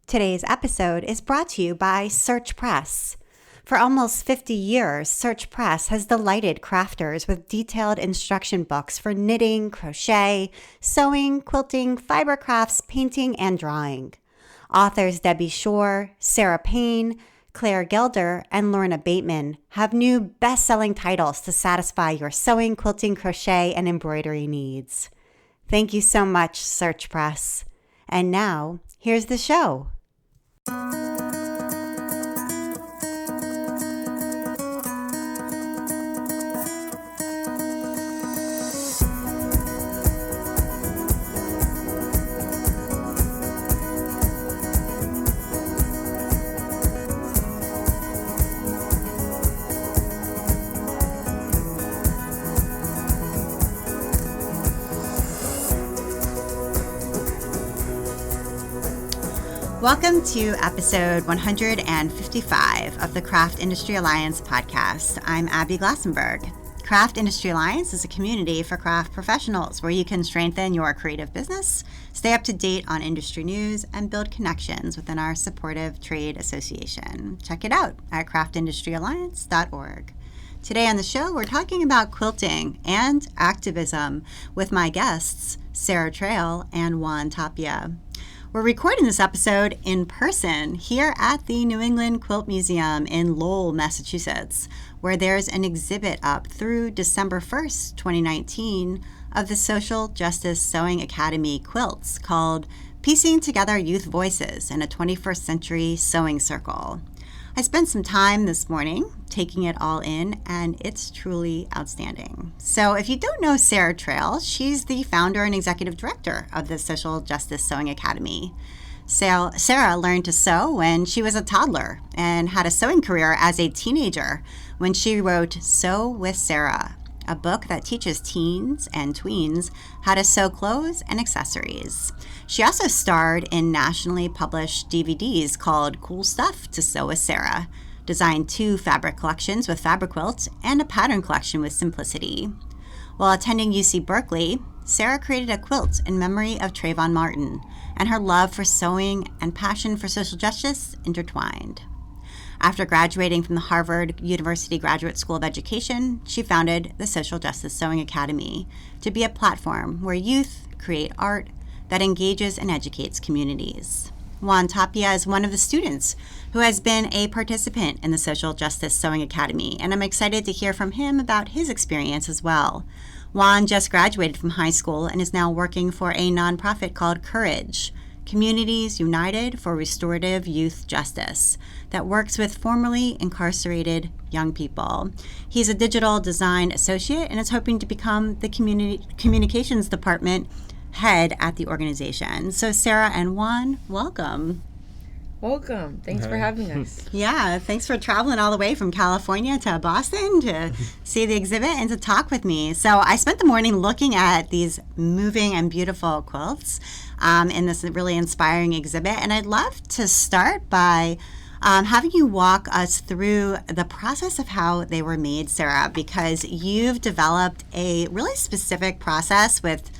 Today's episode is brought to you by Search Press. For almost 50 years, Search Press has delighted crafters with detailed instruction books for knitting, crochet, sewing, quilting, fiber crafts, painting, and drawing. Authors Debbie Shore, Sara Payne, Claire Gelder, and Lorna Bateman have new best-selling titles to satisfy your sewing, quilting, crochet, and embroidery needs. Thank you so much, Search Press. And now, here's the show. Welcome to episode 155 of the Craft Industry Alliance podcast. I'm Abby Glassenberg. Craft Industry Alliance is a community for craft professionals where you can strengthen your creative business, stay up to date on industry news, and build connections within our supportive trade association. Check it out at craftindustrialliance.org. Today on the show, we're talking about quilting and activism with my guests, Sara Trail and Juan Tapia. We're recording this episode in person here at the New England Quilt Museum in Lowell, Massachusetts, where there's an exhibit up through December 1st, 2019 of the Social Justice Sewing Academy Quilts called Piecing Together Youth Voices in a 21st Century Sewing Circle. I spent some time this morning taking it all in, and it's truly outstanding. So if you don't know Sara Trail, she's the founder and executive director of the Social Justice Sewing Academy. Sara learned to sew when she was a toddler and had a sewing career as a teenager when she wrote Sew with Sara, a book that teaches teens and tweens how to sew clothes and accessories. She also starred in nationally published DVDs called Cool Stuff to Sew with Sara, designed 2 fabric collections with Fabric Quilt and a pattern collection with Simplicity. While attending UC Berkeley, Sara created a quilt in memory of Trayvon Martin, and her love for sewing and passion for social justice intertwined. After graduating from the Harvard University Graduate School of Education, she founded the Social Justice Sewing Academy to be a platform where youth create art that engages and educates communities. Juan Tapia is one of the students who has been a participant in the Social Justice Sewing Academy, and I'm excited to hear from him about his experience as well. Juan just graduated from high school and is now working for a nonprofit called Courage, Communities United for Restorative Youth Justice, that works with formerly incarcerated young people. He's a digital design associate and is hoping to become the communications department head at the organization. So Sara and Juan, welcome. Welcome. Thanks for having us. Yeah, thanks for traveling all the way from California to Boston to see the exhibit and to talk with me. So I spent the morning looking at these moving and beautiful quilts in this really inspiring exhibit, and I'd love to start by having you walk us through the process of how they were made, Sara, because you've developed a really specific process with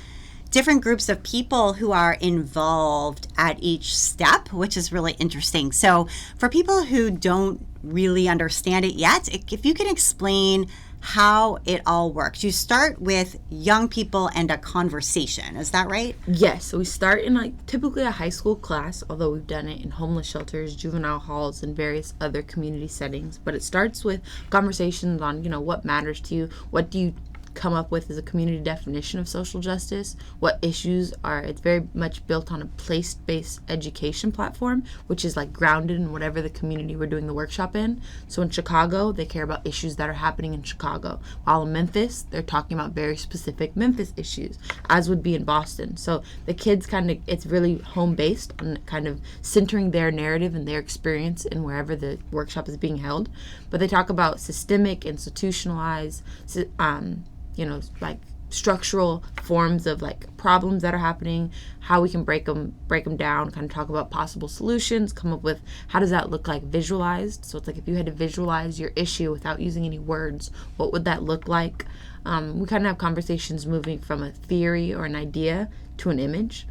different groups of people who are involved at each step, which is really interesting. So for people who don't really understand it yet, if you can explain how it all works. You start with young people and a conversation. Is that right? Yes. So we start in typically a high school class, although we've done it in homeless shelters, juvenile halls, and various other community settings. But it starts with conversations on, what matters to you. What do you come up with as a community definition of social justice? What issues are? It's very much built on a place-based education platform, which is grounded in whatever the community we're doing the workshop in. So in Chicago, they care about issues that are happening in Chicago, while in Memphis, they're talking about very specific Memphis issues, as would be in Boston. So the kids it's really home-based on kind of centering their narrative and their experience in wherever the workshop is being held. But they talk about systemic, institutionalized, structural forms of problems that are happening, how we can break them down, kind of talk about possible solutions, come up with how does that look like visualized. So it's if you had to visualize your issue without using any words, what would that look like? We kind of have conversations moving from a theory or an idea to an image.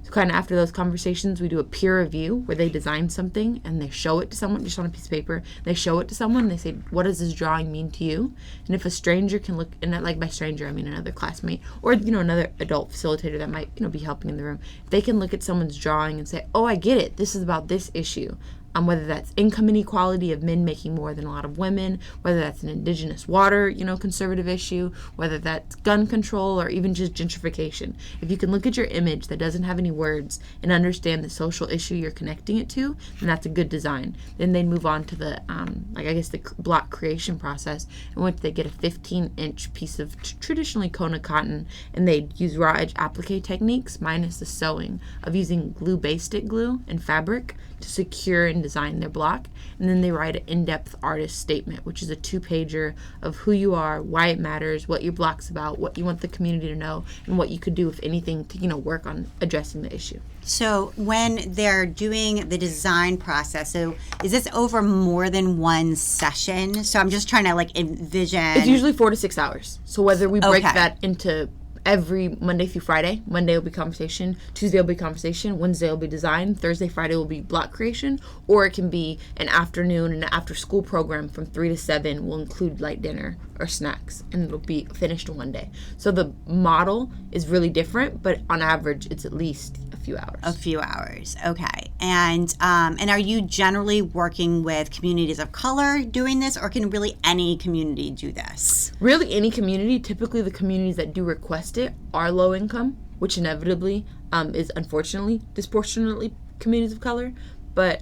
So kind of after those conversations, we do a peer review where they design something and they show it to someone just on a piece of paper. They show it to someone and they say, what does this drawing mean to you? And if a stranger can look, and like by stranger I mean another classmate or another adult facilitator that might be helping in the room, if they can look at someone's drawing and say, oh, I get it, this is about this issue. Whether that's income inequality of men making more than a lot of women, whether that's an indigenous water, conservative issue, whether that's gun control or even just gentrification. If you can look at your image that doesn't have any words and understand the social issue you're connecting it to, then that's a good design. Then they move on to the, the block creation process, in which they get a 15-inch piece of traditionally Kona cotton, and they use raw edge applique techniques minus the sewing of using glue base stick glue and fabric to secure and design their block. And then they write an in-depth artist statement, which is a 2-pager of who you are, why it matters, what your block's about, what you want the community to know, and what you could do, if anything, to work on addressing the issue. So when they're doing the design process, so is this over more than one session? So I'm just trying to envision. It's usually 4 to 6 hours. So whether we break that into every Monday through Friday. Monday will be conversation, Tuesday will be conversation, Wednesday will be design, Thursday, Friday will be block creation, or it can be an afternoon and an after school program from 3 to 7 will include light dinner or snacks, and it'll be finished in one day. So the model is really different, but on average it's at least a few hours. A few hours, okay. And are you generally working with communities of color doing this, or can really any community do this? Really any community. Typically the communities that do request it are low income, which inevitably is unfortunately disproportionately communities of color, but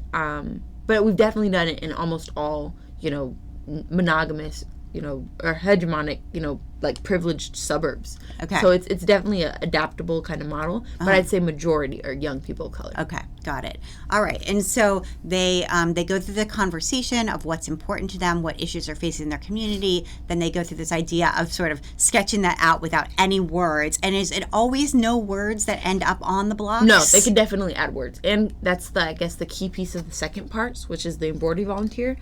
we've definitely done it in almost all monogamous or hegemonic privileged suburbs. Okay. So it's definitely an adaptable kind of model, but I'd say majority are young people of color. Okay, got it. All right, and so they go through the conversation of what's important to them, what issues are facing their community. Then they go through this idea of sort of sketching that out without any words. And is it always no words that end up on the blocks? No, they can definitely add words, and that's the key piece of the second part, which is the embroidery volunteer.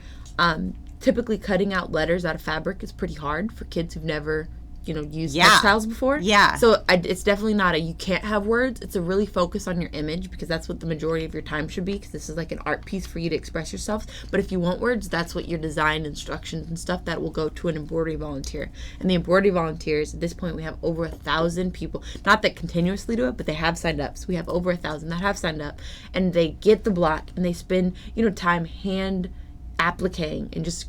Typically cutting out letters out of fabric is pretty hard for kids who've never used textiles before. Yeah. So it's definitely not you can't have words. It's a really focus on your image, because that's what the majority of your time should be, because this is like an art piece for you to express yourself. But if you want words, that's what your design instructions and stuff that will go to an embroidery volunteer. And the embroidery volunteers, at this point, we have over 1,000 people, not that continuously do it, but they have signed up. So we have over 1,000 that have signed up, and they get the block and they spend time hand appliquing and just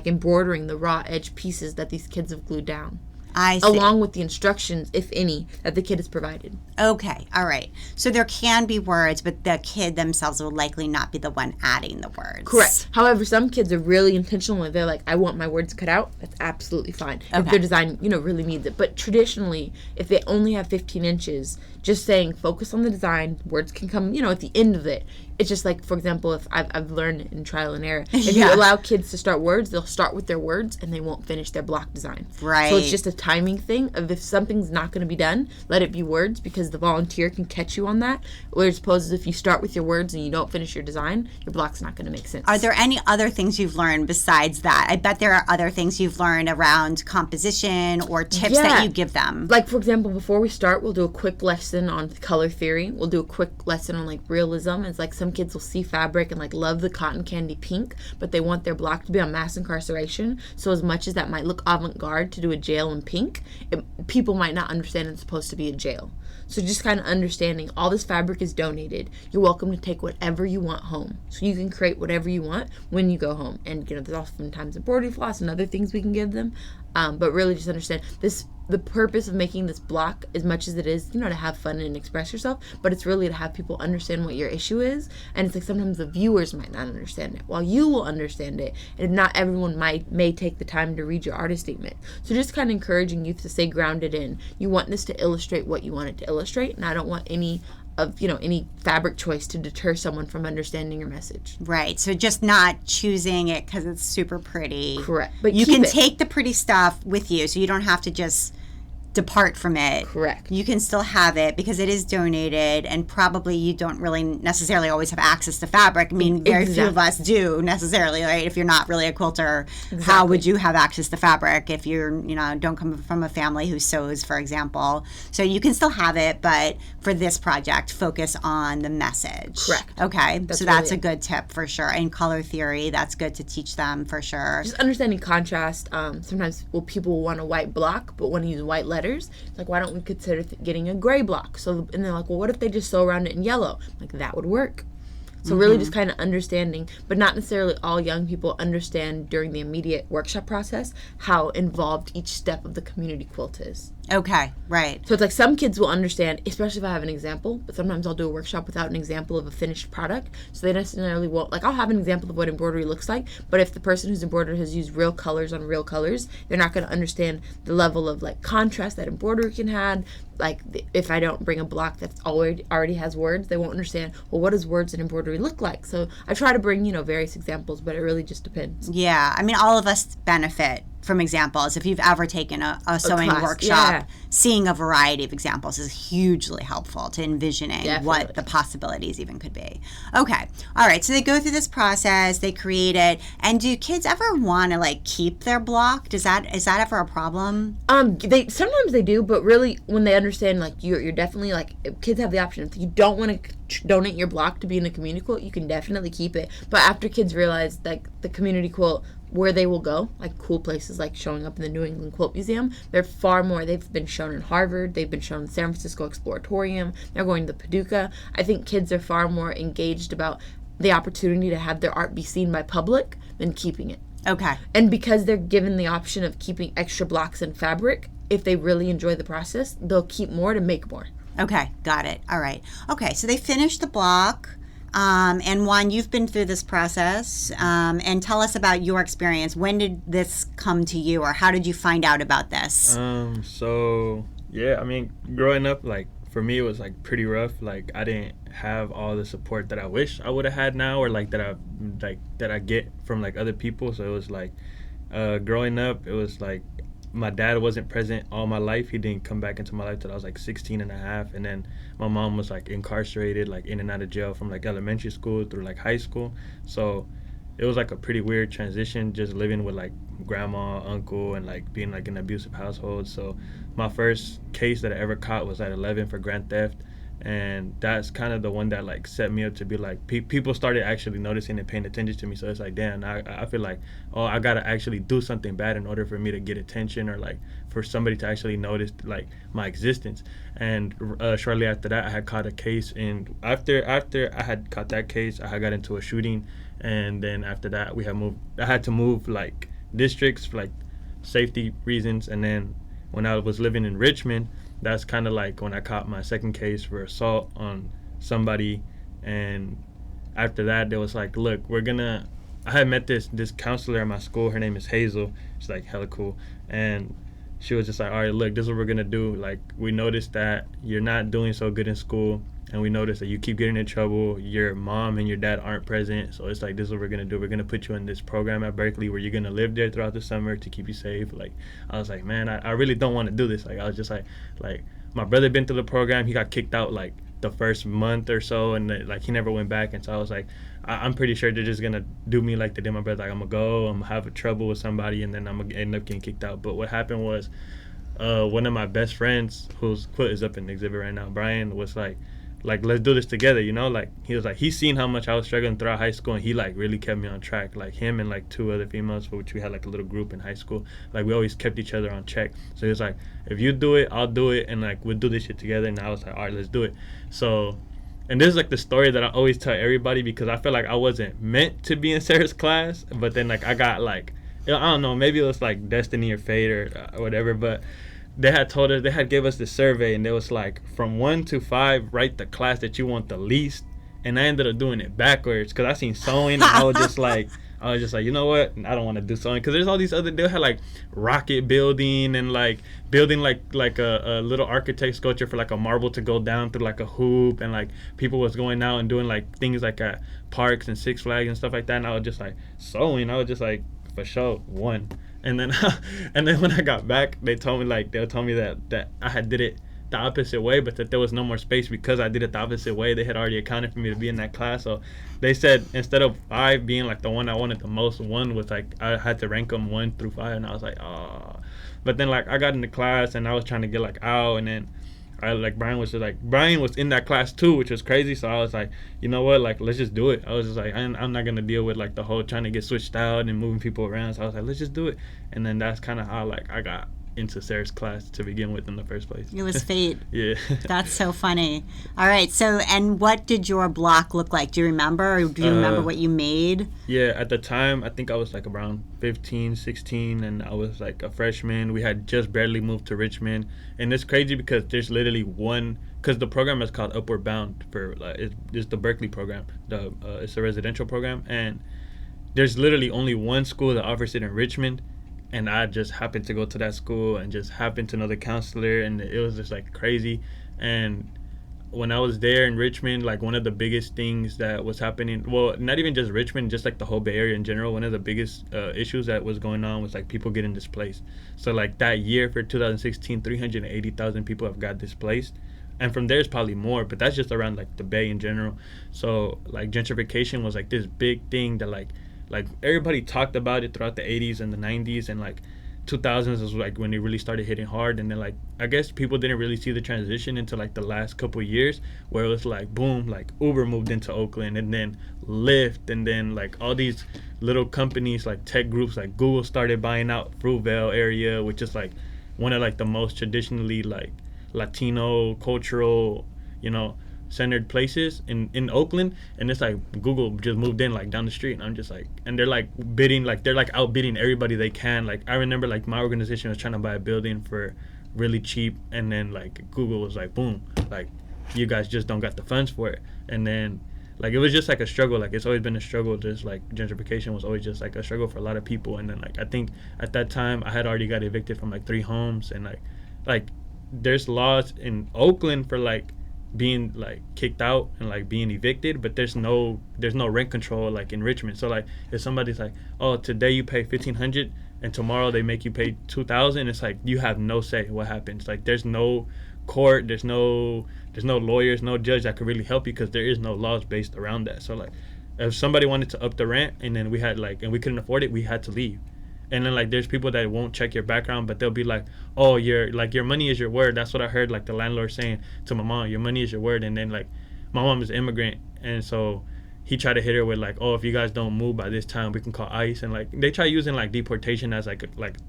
embroidering the raw edge pieces that these kids have glued down. I see. Along with the instructions, if any, that the kid has provided. Okay, all right. So there can be words, but the kid themselves will likely not be the one adding the words. Correct. However, some kids are really intentional when they're like, I want my words cut out. That's absolutely fine. Okay. If their design, really needs it. But traditionally, if they only have 15 inches, just saying focus on the design, words can come, at the end of it. It's just like, for example, if I've learned in trial and error, if you allow kids to start words, they'll start with their words and they won't finish their block design. Right. So it's just a timing thing of, if something's not going to be done, let it be words, because the volunteer can catch you on that. Whereas opposed to if you start with your words and you don't finish your design, your block's not going to make sense. Are there any other things you've learned besides that? I bet there are other things you've learned around composition or tips that you give them. Like, for example, before we start, we'll do a quick lesson on color theory. We'll do a quick lesson on realism. It's like some kids will see fabric and love the cotton candy pink, but they want their block to be on mass incarceration. So as much as that might look avant-garde to do a jail in pink, people might not understand it's supposed to be a jail. So just kind of understanding all this fabric is donated. You're welcome to take whatever you want home. So you can create whatever you want when you go home. And there's oftentimes embroidery floss and other things we can give them. But really just understand this. The purpose of making this block, as much as it is, to have fun and express yourself, but it's really to have people understand what your issue is. And it's sometimes the viewers might not understand it, while you will understand it, and not everyone may take the time to read your artist statement. So just kind of encouraging youth to stay grounded in, you want this to illustrate what you want it to illustrate, and I don't want any fabric choice to deter someone from understanding your message. Right. So just not choosing it because it's super pretty. Correct. But you can take the pretty stuff with you, so you don't have to just depart from it. Correct. You can still have it because it is donated, and probably you don't really necessarily always have access to fabric. I mean, very few of us do necessarily, right? If you're not really a quilter, how would you have access to fabric if you're, don't come from a family who sews, for example? So you can still have it, but for this project, focus on the message. Correct. Okay. That's a good tip for sure. And color theory, that's good to teach them for sure. Just understanding contrast. Sometimes people will want a white block, but want to use white letters. It's like, why don't we consider getting a gray block? So, and they're like, well, what if they just sew around it in yellow? Like, that would work. So really just kind of understanding, but not necessarily all young people understand during the immediate workshop process how involved each step of the community quilt is. Okay, right. So it's like some kids will understand, especially if I have an example, but sometimes I'll do a workshop without an example of a finished product. So they necessarily won't, like I'll have an example of what embroidery looks like, but if the person who's embroidered has used real colors on real colors, they're not going to understand the level of like contrast that embroidery can have. Like if I don't bring a block that's already has words, they won't understand, well, what does words in embroidery look like? So I try to bring, various examples, but it really just depends. Yeah, I mean, all of us benefit from examples. If you've ever taken a sewing workshop, seeing a variety of examples is hugely helpful to envisioning what the possibilities even could be. Okay. All right. So they go through this process, they create it. And do kids ever want to like keep their block? Is that ever a problem? Sometimes they do, but really when they understand like you're definitely like kids have the option. If you don't want to donate your block to be in a community quilt, you can definitely keep it. But after kids realize like the community quilt, where they will go, like cool places like showing up in the New England Quilt Museum, they're far more. They've been shown in Harvard, they've been shown in San Francisco Exploratorium, they're going to Paducah. I think kids are far more engaged about the opportunity to have their art be seen by public than keeping it. Okay. And because they're given the option of keeping extra blocks and fabric, if they really enjoy the process, they'll keep more to make more. Okay, got it. All right. Okay, so they finish the block. And Juan, you've been through this process, and tell us about your experience. When did this come to you, or how did you find out about this? Growing up, like for me, it was like pretty rough. Like I didn't have all the support that I wish I would have had now, or like that I get from like other people. So it was like, growing up, it was like my dad wasn't present all my life. He didn't come back into my life till I was like 16 and a half. And then my mom was like incarcerated, like in and out of jail from like elementary school through like high school. So it was like a pretty weird transition, just living with like grandma, uncle, and like being like in an abusive household. So my first case that I ever caught was at 11 for grand theft. And that's kind of the one that like set me up to be like people started actually noticing and paying attention to me. So it's like, damn, I feel like, oh, I gotta actually do something bad in order for me to get attention, or like for somebody to actually notice like my existence. And shortly after that, I had caught a case, and after I had caught that case, I got into a shooting. And then after that, I had to move like districts for like safety reasons. And then when I was living in Richmond, that's kind of like when I caught my second case for assault on somebody. And after that, they was like, look, I had met this counselor at my school. Her name is Hazel. She's like hella cool. And she was just like, all right, look, this is what we're going to do. Like, we noticed that you're not doing so good in school, and we noticed that you keep getting in trouble. Your mom and your dad aren't present. So it's like, this is what we're going to do. We're going to put you in this program at Berkeley where you're going to live there throughout the summer to keep you safe. Like, I was like, man, I really don't want to do this. Like, I was just like my brother been through the program. He got kicked out like the first month or so, and like he never went back. And so I was like, I'm pretty sure they're just going to do me like they did my brother. Like, I'm going to go, I'm going to have a trouble with somebody, and then I'm going to end up getting kicked out. But what happened was one of my best friends, whose quilt is up in the exhibit right now, Brian, was like, let's do this together, like he was like, he's seen how much I was struggling throughout high school, and he like really kept me on track, like him and like two other females, for which we had like a little group in high school. Like, we always kept each other on check. So he was like, if you do it, I'll do it, and like we'll do this shit together. And I was like, all right, let's do it. So, and this is like the story that I always tell everybody, because I feel like I wasn't meant to be in Sarah's class, but then like I got like, I don't know, maybe it was like destiny or fate or whatever, but they had told us, they had gave us this survey, and it was like, from 1 to 5, write the class that you want the least. And I ended up doing it backwards, because I seen sewing, and I was just like, you know what, I don't want to do sewing, because there's all these other, they had like rocket building, and like building like a little architect sculpture for like a marble to go down through like a hoop, and like people was going out and doing like things like at parks and Six Flags and stuff like that. And I was just like, sewing, I was just like, for sure, 1. And then and then when I got back, they told me that I had did it the opposite way, but that there was no more space because I did it the opposite way. They had already accounted for me to be in that class. So they said instead of 5 being like the one I wanted the most, 1 was like I had to rank them 1 through 5, and I was like, oh. But then like I got into class and I was trying to get like out, and then Brian was in that class too, which was crazy. So I was like, you know what, like let's just do it. I was just like, I'm not gonna deal with like the whole trying to get switched out and moving people around. So I was like, let's just do it. And then that's kind of how like I got into Sarah's class to begin with in the first place. It was fate. Yeah. That's so funny. All right. So, and what did your block look like? Do you remember? Or do you remember what you made? Yeah, at the time, I think I was like around 15, 16, and I was like a freshman. We had just barely moved to Richmond. And it's crazy because there's literally because the program is called Upward Bound for, it's the Berkeley program. It's a residential program. And there's literally only one school that offers it in Richmond. And I just happened to go to that school and just happened to know the counselor, and it was just like crazy. And when I was there in Richmond, like one of the biggest things that was happening, well, not even just Richmond, just like the whole Bay Area in general, one of the biggest issues that was going on was like people getting displaced. So like that year for 2016, 380,000 people have got displaced. And from there it's probably more, but that's just around like the Bay in general. So like gentrification was like this big thing that like everybody talked about it throughout the 80s and the 90s, and like 2000s was like when it really started hitting hard. And then like I guess people didn't really see the transition into like the last couple of years, where it was like boom, like Uber moved into Oakland, and then Lyft, and then like all these little companies like tech groups like Google started buying out Fruitvale area, which is like one of like the most traditionally like Latino cultural, centered places in Oakland. And it's like Google just moved in like down the street, and I'm just like, and they're like bidding, like they're like outbidding everybody they can. Like I remember like my organization was trying to buy a building for really cheap, and then like Google was like, boom, like you guys just don't got the funds for it. And then like it was just like a struggle. Like it's always been a struggle. Just like gentrification was always just like a struggle for a lot of people. And then like I think at that time I had already got evicted from like 3 homes, and like there's laws in Oakland for like being like kicked out and like being evicted, but there's no rent control like in Richmond. So like if somebody's like, oh, today you pay $1,500 and tomorrow they make you pay $2,000, it's like you have no say what happens. Like there's no court, there's no lawyers, no judge that could really help you, because there is no laws based around that. So like if somebody wanted to up the rent and then we had like, and we couldn't afford it, we had to leave. And then like there's people that won't check your background, but they'll be like, oh, your money is your word. That's what I heard like the landlord saying to my mom, your money is your word. And then like my mom is an immigrant, and so he tried to hit her with like, oh, if you guys don't move by this time, we can call ICE. And like they try using like deportation as like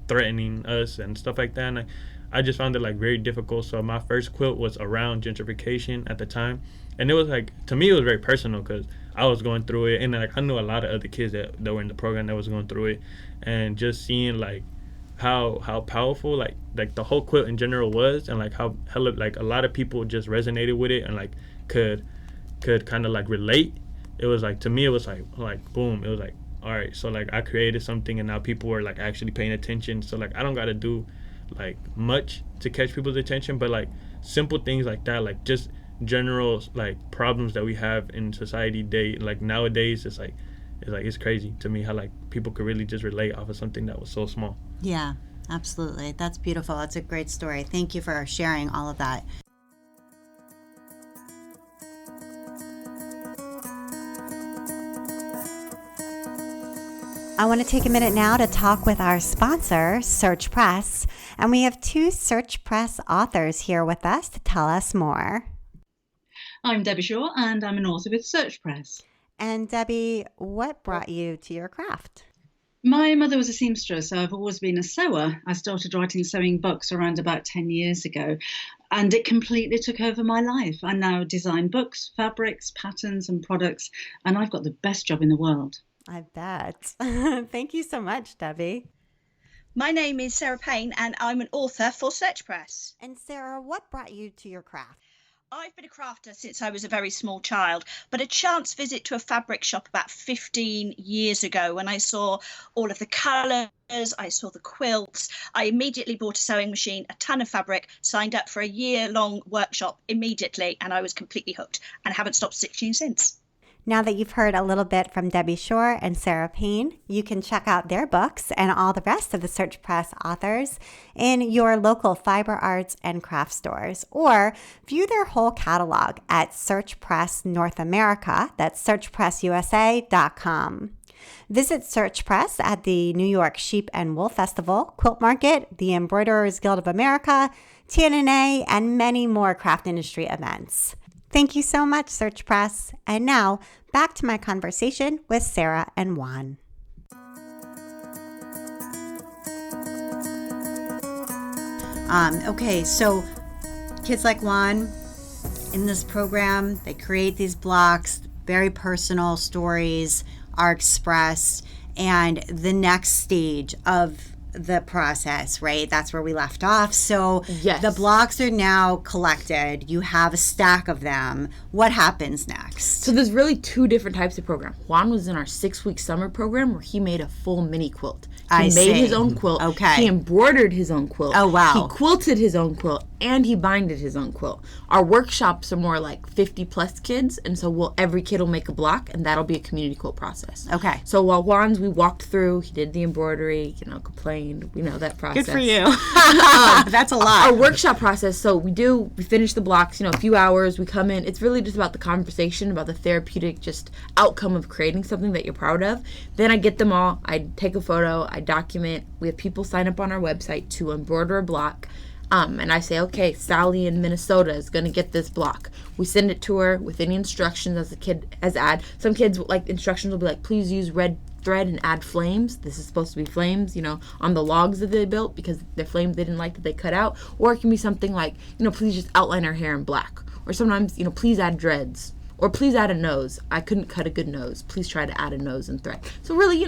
threatening us and stuff like that. And I just found it like very difficult. So my first quilt was around gentrification at the time, and it was like, to me it was very personal because I was going through it, and like I knew a lot of other kids that were in the program that was going through it. And just seeing like how powerful like the whole quilt in general was, and like how like a lot of people just resonated with it and like could kind of like relate. It was like, to me it was like boom, it was like, all right, so like I created something and now people were like actually paying attention. So like I don't gotta do like much to catch people's attention, but like simple things like that, like just general like problems that we have in society like nowadays, it's crazy to me how like people could really just relate off of something that was so small. Yeah, absolutely. That's beautiful. That's a great story. Thank you for sharing all of that. I want to take a minute now to talk with our sponsor, Search Press, and we have 2 Search Press authors here with us to tell us more. I'm Debbie Shaw, and I'm an author with Search Press. And Debbie, what brought you to your craft? My mother was a seamstress, so I've always been a sewer. I started writing sewing books around about 10 years ago, and it completely took over my life. I now design books, fabrics, patterns, and products, and I've got the best job in the world. I bet. Thank you so much, Debbie. My name is Sara Payne, and I'm an author for Search Press. And Sara, what brought you to your craft? I've been a crafter since I was a very small child, but a chance visit to a fabric shop about 15 years ago when I saw all of the colours, I saw the quilts. I immediately bought a sewing machine, a ton of fabric, signed up for a year-long workshop immediately, and I was completely hooked and haven't stopped stitching since. Now that you've heard a little bit from Debbie Shore and Sara Payne, you can check out their books and all the rest of the Search Press authors in your local fiber arts and craft stores, or view their whole catalog at Search Press North America. That's searchpressusa.com. Visit Search Press at the New York Sheep and Wool Festival, Quilt Market, the Embroiderers Guild of America, TNNA, and many more craft industry events. Thank you so much, Search Press. And now, back to my conversation with Sara and Juan. Okay, so kids like Juan, in this program, they create these blocks, very personal stories are expressed, and the next stage of the process, right? That's where we left off. So yes. The blocks are now collected. You have a stack of them. What happens next? So there's really two different types of program. Juan was in our 6-week summer program where he made a full mini quilt. He made his own quilt. Okay. He embroidered his own quilt. Oh, wow. He quilted his own quilt, and he binded his own quilt. Our workshops are more like 50 plus kids, and so every kid will make a block, and that'll be a community quilt process. Okay. So while Juan's, we walked through, he did the embroidery, complained, that process. Good for you. That's a lot. Our workshop process, so we finish the blocks, a few hours, we come in. It's really just about the conversation, about the therapeutic just outcome of creating something that you're proud of. Then I get them all. I take a photo. I document. We have people sign up on our website to embroider a block. And I say, okay, Sally in Minnesota is going to get this block. We send it to her with any instructions as add. Some kids, instructions will be like, please use red thread and add flames. This is supposed to be flames, on the logs that they built because they're flames they didn't like that they cut out. Or it can be something like, please just outline our hair in black. Or sometimes, please add dreads. Or please add a nose. I couldn't cut a good nose. Please try to add a nose and thread. So really,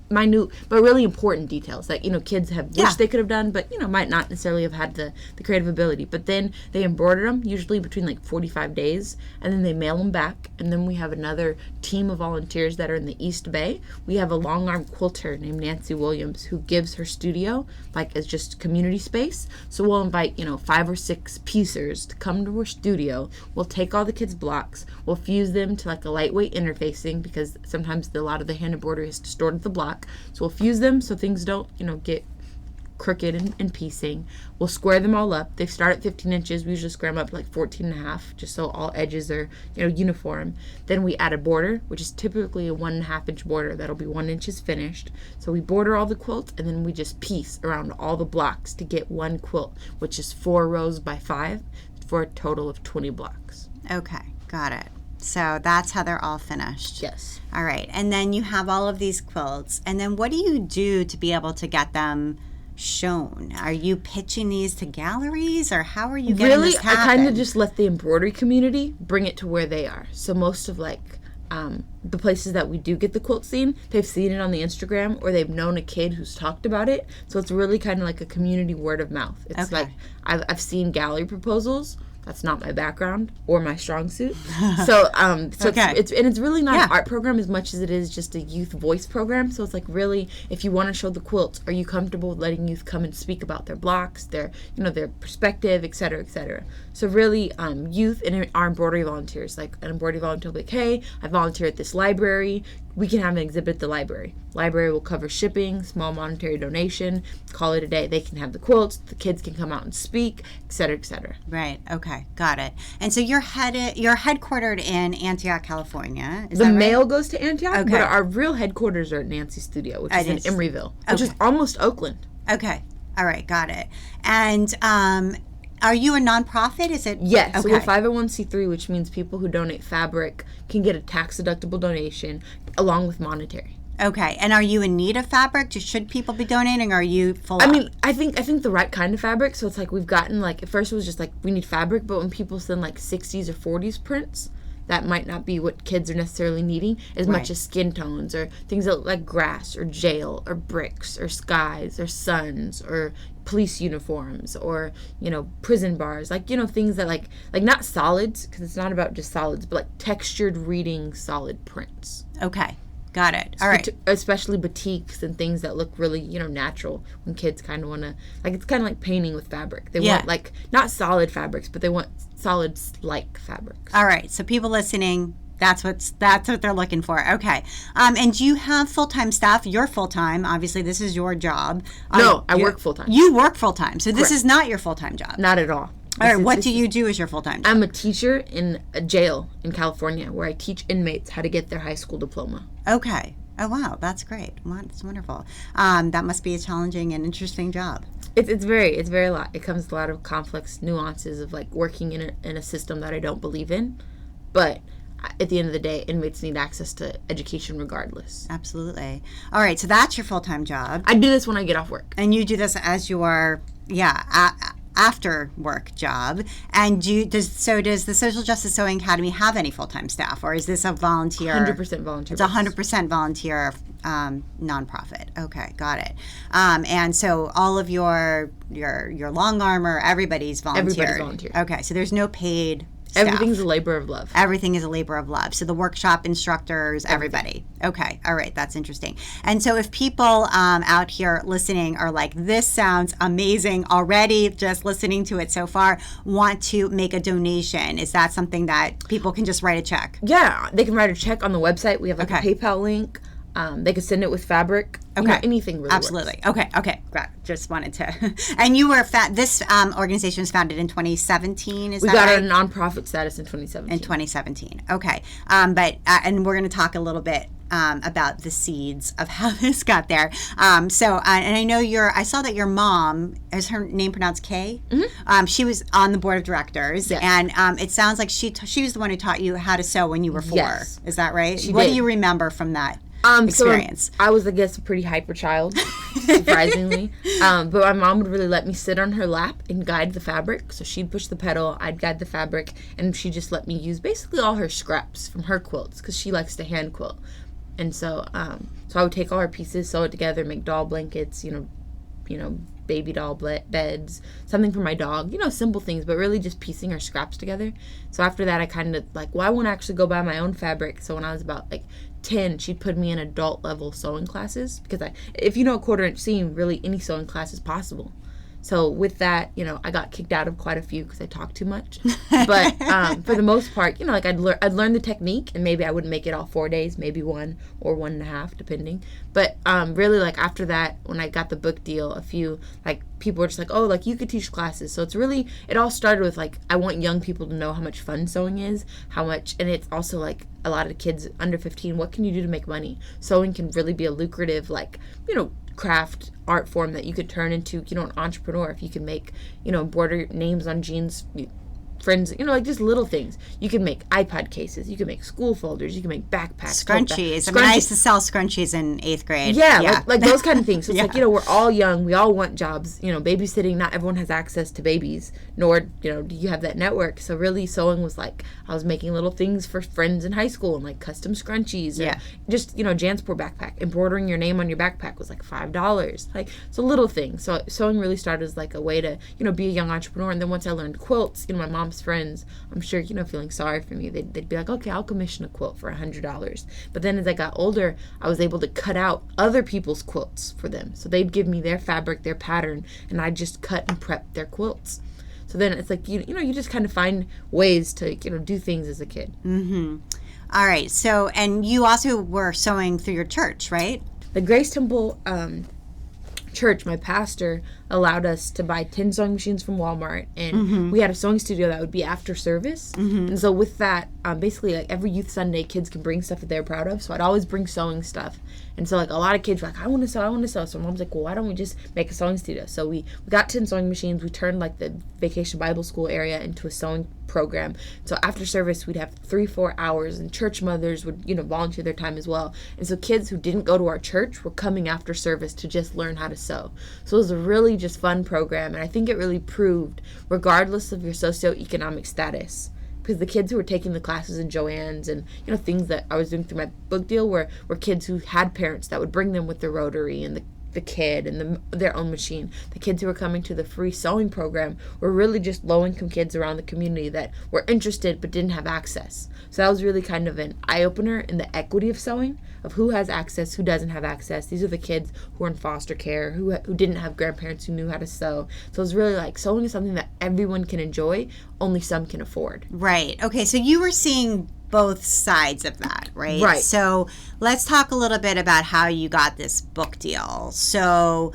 minute but really important details that kids have wished they could have done, but might not necessarily have had the creative ability. But then they embroider them usually between 45 days, and then they mail them back. And then we have another team of volunteers that are in the East Bay. We have a long arm quilter named Nancy Williams who gives her studio as just community space. So we'll invite 5 or 6 piecers to come to her studio. We'll take all the kids' blocks, we'll fuse them to a lightweight interfacing because sometimes a lot of the hand embroidery is stored at the block. So we'll fuse them so things don't, get crooked and piecing. We'll square them all up. They start at 15 inches. We usually square them up to 14 and a half, just so all edges are, uniform. Then we add a border, which is typically a 1.5 inch border. That'll be 1 inch finished. So we border all the quilts, and then we just piece around all the blocks to get one quilt, which is 4 rows by 5 for a total of 20 blocks. Okay, got it. So that's how they're all finished. Yes. All right. And then you have all of these quilts. And then what do you do to be able to get them shown? Are you pitching these to galleries, or how are you getting this happen? I kind of just let the embroidery community bring it to where they are. So most of the places that we do get the quilt seen, they've seen it on the Instagram, or they've known a kid who's talked about it. So it's really kind of like a community word of mouth. It's I've seen gallery proposals. That's not my background or my strong suit. So okay. It's really not an art program as much as it is just a youth voice program. So it's really, if you want to show the quilts, are you comfortable with letting youth come and speak about their blocks, their perspective, et cetera, et cetera. So really, youth and our embroidery volunteers, an embroidery volunteer will be hey, I volunteer at this library. We can have an exhibit at the library. Library will cover shipping, small monetary donation, call it a day. They can have the quilts, the kids can come out and speak, et cetera, et cetera. Right, okay, got it. And so you're headquartered in Antioch, California, is that right? The mail goes to Antioch, okay. But our real headquarters are at Nancy's studio, which is in Emeryville, which is almost Oakland. Okay, all right, got it. And are you a nonprofit? Is it? Yes. Okay. So we're 501c3, which means people who donate fabric can get a tax-deductible donation along with monetary. Okay. And are you in need of fabric? Should people be donating, or are you full I mean, I think the right kind of fabric. So it's we've gotten at first it was just we need fabric, but when people send 60s or 40s prints, that might not be what kids are necessarily needing as much as skin tones or things that look like grass or jail or bricks or skies or suns or police uniforms or prison bars, things that not solids, because it's not about just solids, but textured reading solid prints. Okay, got it. All right. Especially batiks and things that look really natural when kids kind of want to it's kind of like painting with fabric. They want not solid fabrics, but they want solids like fabrics. All right, so people listening, That's what they're looking for. Okay. And do you have full-time staff? You're full-time. Obviously, this is your job. No, I work full-time. You work full-time. So this Correct. is not your full-time job. Not at all. All right. What do you do as your full-time job? I'm a teacher in a jail in California where I teach inmates how to get their high school diploma. Okay. Oh, wow. That's great. Wow, that's wonderful. That must be a challenging and interesting job. It's very a lot. It comes with a lot of complex nuances of like working in a system that I don't believe in. But at the end of the day, inmates need access to education regardless. Absolutely. All right. So that's your full-time job. I do this when I get off work. And you do this as your, after work job. And does the Social Justice Sewing Academy have any full-time staff, or is this a volunteer? 100% volunteer. It's 100% volunteer nonprofit. Okay, got it. And so all of your long armor, everybody's volunteer. Everybody's volunteer. Okay, so there's no paid staff. Everything's a labor of love. Everything is a labor of love. So the workshop instructors, everybody. Okay. All right. That's interesting. And so if people out here listening are like, this sounds amazing already, just listening to it so far, want to make a donation, is that something that people can just write a check? Yeah. They can write a check on the website. We have like a PayPal link. They could send it with fabric. Okay. Anything really Absolutely. works. Okay. Great. Just wanted to. And you were this organization was founded in 2017. Is that right? We got our nonprofit status in 2017. In 2017. Okay. But and we're going to talk a little bit about the seeds of how this got there. So and I know I saw that your mom, is her name pronounced Kay? Mm-hmm. She was on the board of directors, yes. And it sounds like she was the one who taught you how to sew when you were 4. Yes. Is that right? She What did. do you remember from that? Experience. So I was, I guess, a pretty hyper child, surprisingly. But my mom would really let me sit on her lap and guide the fabric. So she'd push the pedal, I'd guide the fabric, and she just let me use basically all her scraps from her quilts because she likes to hand quilt. And so, so I would take all her pieces, sew it together, make doll blankets, baby doll beds, something for my dog, simple things, but really just piecing her scraps together. So after that, I kind of I want to actually go buy my own fabric. So when I was about 10, she'd put me in adult level sewing classes because if you know a 1/4 inch seam, really any sewing class is possible. So with that, I got kicked out of quite a few because I talked too much. But for the most part, I'd learn the technique, and maybe I wouldn't make it all 4 days, maybe 1 or 1.5, depending. But really, after that, when I got the book deal, a few people were just oh, you could teach classes. So it all started with I want young people to know how much fun sewing is, and it's also a lot of kids under 15. What can you do to make money? Sewing can really be a lucrative craft art form that you could turn into an entrepreneur if you can make embroider names on jeans, friends, just little things. You can make iPod cases, you can make school folders, you can make backpacks, scrunchies. I used to sell scrunchies in 8th grade. Yeah. Like those kind of things. So it's Yeah. we're all young, we all want jobs. Babysitting, not everyone has access to babies, nor do you have that network. So really, sewing was I was making little things for friends in high school and custom scrunchies. Yeah. Just Jansport backpack, embroidering your name on your backpack was $5. So little things. So sewing really started as a way to be a young entrepreneur. And then once I learned quilts, my mom's friends, I'm sure feeling sorry for me, they'd be okay, I'll commission a quilt for $100. But then as I got older, I was able to cut out other people's quilts for them. So they'd give me their fabric, their pattern, and I'd just cut and prep their quilts. So then it's you just kind of find ways to do things as a kid. Mm-hmm. All right. So, and you also were sewing through your church, right? The Grace Temple church, my pastor allowed us to buy 10 sewing machines from Walmart, and we had a sewing studio that would be after service. And so with that, basically every youth Sunday, kids can bring stuff that they're proud of. So I'd always bring sewing stuff. And so a lot of kids were I want to sew. So mom's well, why don't we just make a sewing studio? So we got 10 sewing machines. We turned the Vacation Bible School area into a sewing program. So after service, we'd have 3-4 hours, and church mothers would volunteer their time as well. And so kids who didn't go to our church were coming after service to just learn how to sew. So it was a really just fun program, and I think it really proved, regardless of your socioeconomic status, because the kids who were taking the classes in Joann's and things that I was doing through my book deal were kids who had parents that would bring them with the rotary and the kid and their own machine. The kids who were coming to the free sewing program were really just low-income kids around the community that were interested but didn't have access. So that was really kind of an eye-opener in the equity of sewing, of who has access, who doesn't have access. These are the kids who are in foster care, who didn't have grandparents who knew how to sew. So it was really sewing is something that everyone can enjoy, only some can afford. Right. Okay, so you were seeing both sides of that, right? Right. So let's talk a little bit about how you got this book deal. So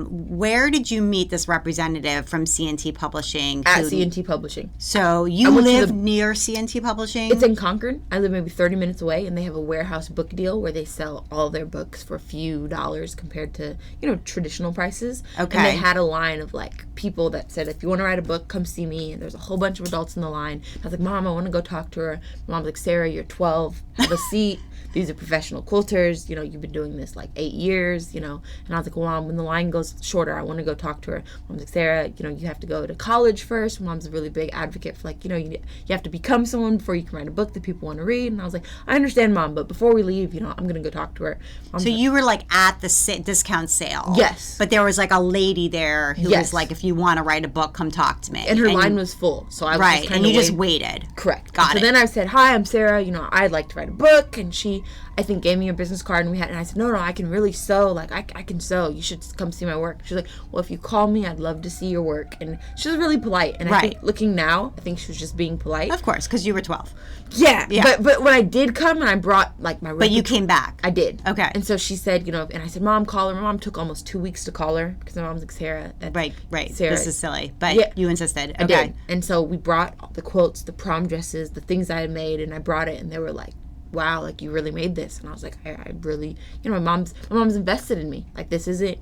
where did you meet this representative from CNT Publishing? At CNT Publishing. So you live near CNT Publishing? It's in Concord. I live maybe 30 minutes away, and they have a warehouse book deal where they sell all their books for a few dollars compared to, traditional prices. Okay. And they had a line of, people that said, if you want to write a book, come see me. And there's a whole bunch of adults in the line. I was like, Mom, I want to go talk to her. My mom's like, Sara, you're 12. Have a seat. These are professional quilters. You've been doing this 8 years, And I was like, well, Mom, when the line goes shorter, I want to go talk to her. Mom's like, Sara, you have to go to college first. Mom's a really big advocate for you have to become someone before you can write a book that people want to read. And I was like, I understand, Mom, but before we leave, I'm going to go talk to her. So you were at the discount sale. Yes. But there was a lady there who was like, if you want to write a book, come talk to me. And her line was full. So I was right. And you just waited. Correct. Got it. So then I said, hi, I'm Sara. I'd like to write a book. And she, I think, gave me a business card, and I said, no, I can really sew. I can sew. You should come see my work. She's like, well, if you call me, I'd love to see your work. And she was really polite. And I think, looking now, I think she was just being polite. Of course, because you were 12. Yeah. But when I did come and I brought my But you came back. I did. Okay. And so she said, and I said, Mom, call her. My mom took almost 2 weeks to call her because my mom's like, Sara. Right. Sara. This is silly. But you insisted. Okay. I did. And so we brought the quilts, the prom dresses, the things I had made, and I brought it, and they were like, wow, you really made this. And I was like, I really, my mom's invested in me. This isn't,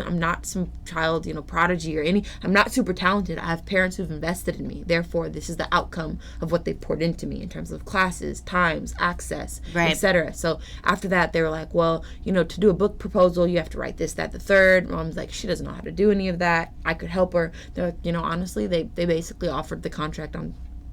I'm not some child, prodigy or I'm not super talented. I have parents who've invested in me. Therefore, this is the outcome of what they poured into me in terms of classes, times, access, etc. So after that, they were like, well, to do a book proposal, you have to write this, that, the third. Mom's like, she doesn't know how to do any of that. I could help her. They're like, honestly, they basically offered the contract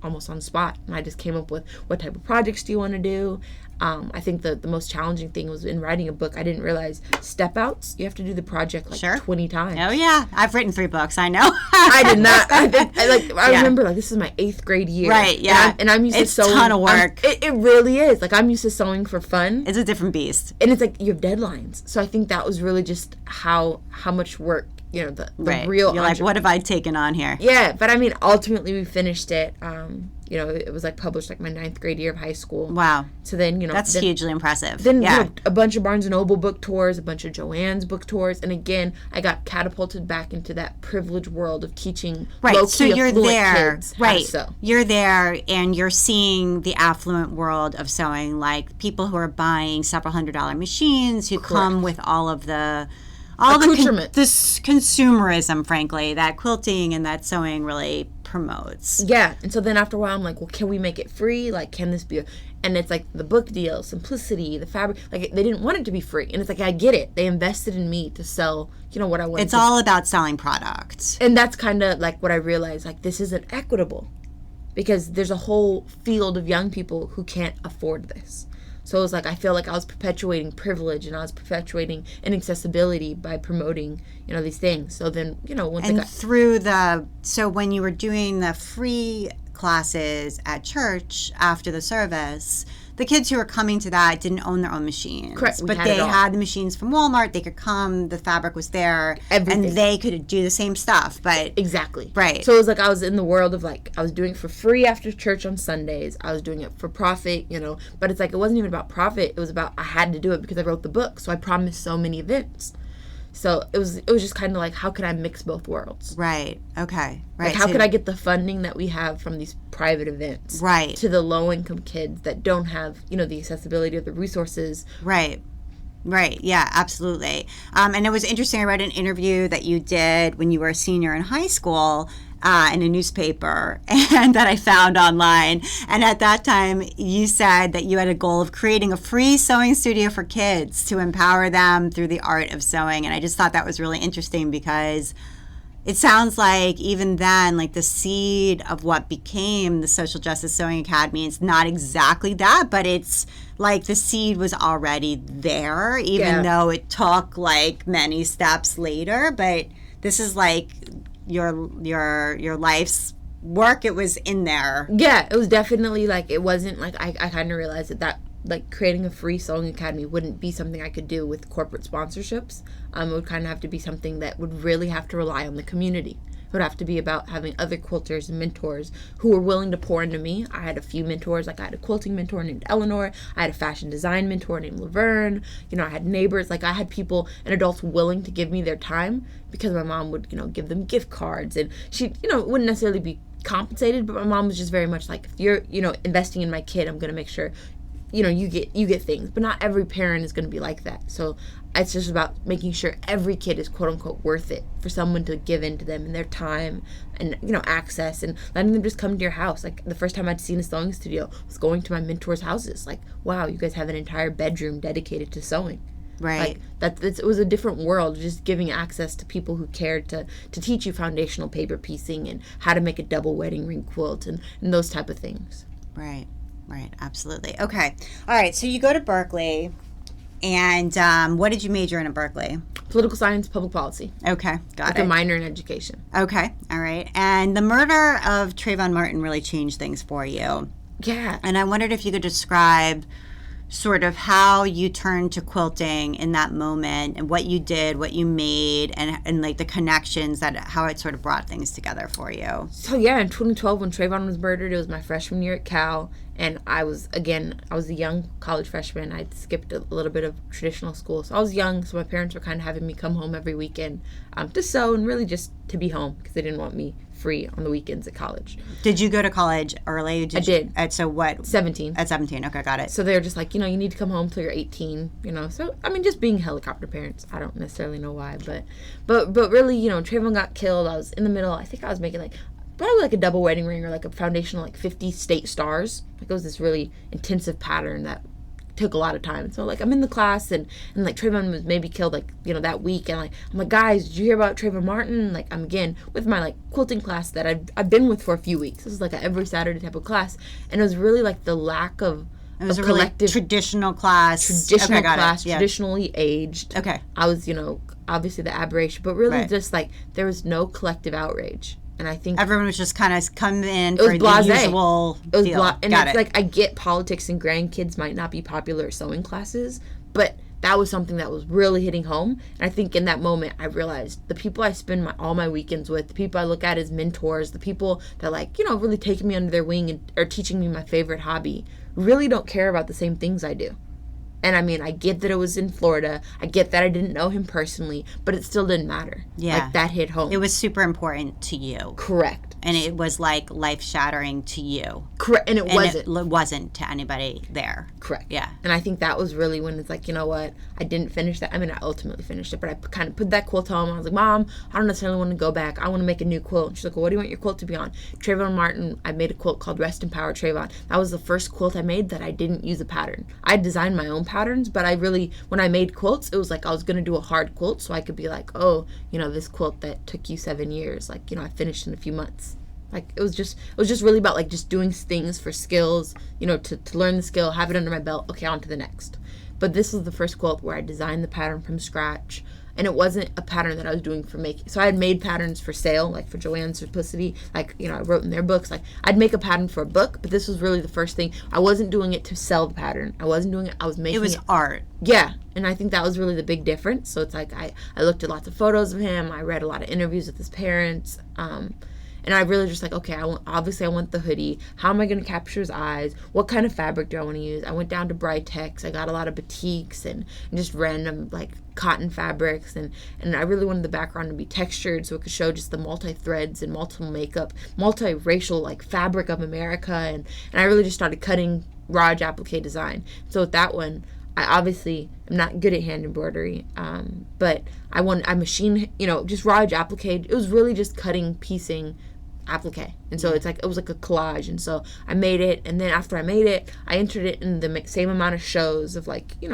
almost on the spot, and I just came up with what type of projects do you want to do. I think the most challenging thing was in writing a book. I didn't realize step outs. You have to do the project 20 times. Oh yeah, I've written 3 books. I know. I did not. I remember this is my 8th grade year. Right. Yeah. And I'm used to sewing. It's a ton of work. It really is. I'm used to sewing for fun. It's a different beast. And it's you have deadlines. So I think that was really just how much work. The real. You're like, what have I taken on here? Yeah, but ultimately we finished it. It was published my 9th grade year of high school. Wow. So then, that's hugely impressive. Then, a bunch of Barnes & Noble book tours, a bunch of Joanne's book tours. And again, I got catapulted back into that privileged world of teaching low-key so you're there. Kids how to sew. You're there and you're seeing the affluent world of sewing, people who are buying several $100 machines who come with all of the this consumerism, frankly, that quilting and that sewing really promotes. Yeah. And so then after a while, I'm like, well, can we make it free? Can this be and it's the book deal, simplicity, the fabric. They didn't want it to be free. And it's I get it. They invested in me to sell, what I wanted. It's all about selling products. And that's kind of what I realized, this isn't equitable because there's a whole field of young people who can't afford this. So it was I feel I was perpetuating privilege and I was perpetuating inaccessibility by promoting, these things. So then, so when you were doing the free classes at church after the service, the kids who were coming to that didn't own their own machines. Correct. But they had the machines from Walmart. They could come. The fabric was there. Everything. And they could do the same stuff. But exactly. Right. So it was I was in the world of I was doing it for free after church on Sundays. I was doing it for profit, But it's it wasn't even about profit. It was about I had to do it because I wrote the book. So I promised so many events. So it was just kind of how could I mix both worlds? Right. Okay. Right. How could I get the funding that we have from these private events to the low-income kids that don't have, the accessibility or the resources? Right. Right. Yeah, absolutely. And it was interesting. I read an interview that you did when you were a senior in high school in a newspaper and that I found online. And at that time, you said that you had a goal of creating a free sewing studio for kids to empower them through the art of sewing. And I just thought that was really interesting because it sounds like even then, the seed of what became the Social Justice Sewing Academy, it's not exactly that, but it's the seed was already there, even though it took many steps later. But this is your life's work. It was in there. Yeah, it was definitely it wasn't I kind of realized that creating a free sewing academy wouldn't be something I could do with corporate sponsorships. It would kind of have to be something that would really have to rely on the community It would have to be about having other quilters and mentors who were willing to pour into me. I had a few mentors. Like, I had a quilting mentor named Eleanor. I had a fashion design mentor named Laverne. You know, I had neighbors. Like, I had people and adults willing to give me their time, because my mom would, you know, give them gift cards. And she, you know, wouldn't necessarily be compensated, but my mom was just very much like, if you're, you know, investing in my kid, I'm going to make sure, you know, you get things. But not every parent is going to be like that. So it's just about making sure every kid is quote unquote worth it for someone to give into them and their time and, you know, access, and letting them just come to your house. Like, the first time I'd seen a sewing studio was going to my mentors' houses. Like, wow, you guys have an entire bedroom dedicated to sewing. Right. Like, it was a different world, just giving access to people who cared to teach you foundational paper piecing and how to make a double wedding ring quilt and those type of things. Right. Absolutely. Okay. All right. So you go to Berkeley, and what did you major in at Berkeley? Political science, public policy. Okay. Got with it. a minor in education. Okay. All right. And the murder of Trayvon Martin really changed things for you. Yeah. And I wondered if you could describe sort of how you turned to quilting in that moment, and what you did, what you made, and like the connections, that how it sort of brought things together for you. So yeah, in 2012 when Trayvon was murdered, it was my freshman year at Cal, and I was a young college freshman. I'd skipped a little bit of traditional school, so I was young, so my parents were kind of having me come home every weekend to sew, and really just to be home, because they didn't want me free on the weekends at college. Did you go to college early? I did. So what? 17. At 17. Okay, got it. So they were just like, you know, you need to come home till you're 18, you know. So, I mean, just being helicopter parents. I don't necessarily know why, but really, you know, Trayvon got killed. I was in the middle. I think I was making probably a double wedding ring, or like a foundational 50 state stars. Like, it was this really intensive pattern that took a lot of time. So I'm in the class, and Trayvon was maybe killed that week, and I'm like, guys, did you hear about Trayvon Martin? I'm again with my quilting class that I've been with for a few weeks. This is an every Saturday type of class, and it was really the lack of it was a collective, really traditional class, traditionally aged. Okay. I was, obviously the aberration, but really right. just there was no collective outrage. And I think everyone was just kind of come in for the usual deal. And got it's I get politics and grandkids might not be popular at sewing classes, but that was something that was really hitting home. And I think in that moment I realized the people I spend all my weekends with, the people I look at as mentors, the people that really taking me under their wing and are teaching me my favorite hobby, really don't care about the same things I do. And I mean, I get that it was in Florida. I get that I didn't know him personally, but it still didn't matter. Yeah. That hit home. It was super important to you. Correct. And it was life-shattering to you. Correct. And it wasn't to anybody there. Correct. Yeah. And I think that was really when it's you know what? I didn't finish that. I mean, I ultimately finished it, but I kind of put that quilt home. I was like, Mom, I don't necessarily want to go back. I want to make a new quilt. And she's like, well, what do you want your quilt to be on? Trayvon Martin, I made a quilt called Rest in Power Trayvon. That was the first quilt I made that I didn't use a pattern. I designed my own patterns, but when I made quilts, it was I was going to do a hard quilt so I could be this quilt that took you 7 years, I finished in a few months. It was just really about just doing things for skills, to learn the skill, have it under my belt, okay, on to the next. But this was the first quilt where I designed the pattern from scratch, and it wasn't a pattern that I was doing for making. So I had made patterns for sale, for Joanne's Simplicity, I wrote in their books, I'd make a pattern for a book, but this was really the first thing. I wasn't doing it to sell the pattern. I wasn't doing it, I was making it. It was art. Yeah, and I think that was really the big difference. So it's I looked at lots of photos of him, I read a lot of interviews with his parents, and I really just okay, I want the hoodie. How am I going to capture his eyes? What kind of fabric do I want to use? I went down to Britex. I got a lot of batiks and just random cotton fabrics, and I really wanted the background to be textured so it could show just the multi-threads and multiple makeup, multiracial fabric of America, and I really just started cutting raw applique design. So with that one, I obviously am not good at hand embroidery, but I machine, just raw applique. It was really just cutting, piecing applique, and so it was a collage. And so I made it, and then after I made it, I entered it in the same amount of shows of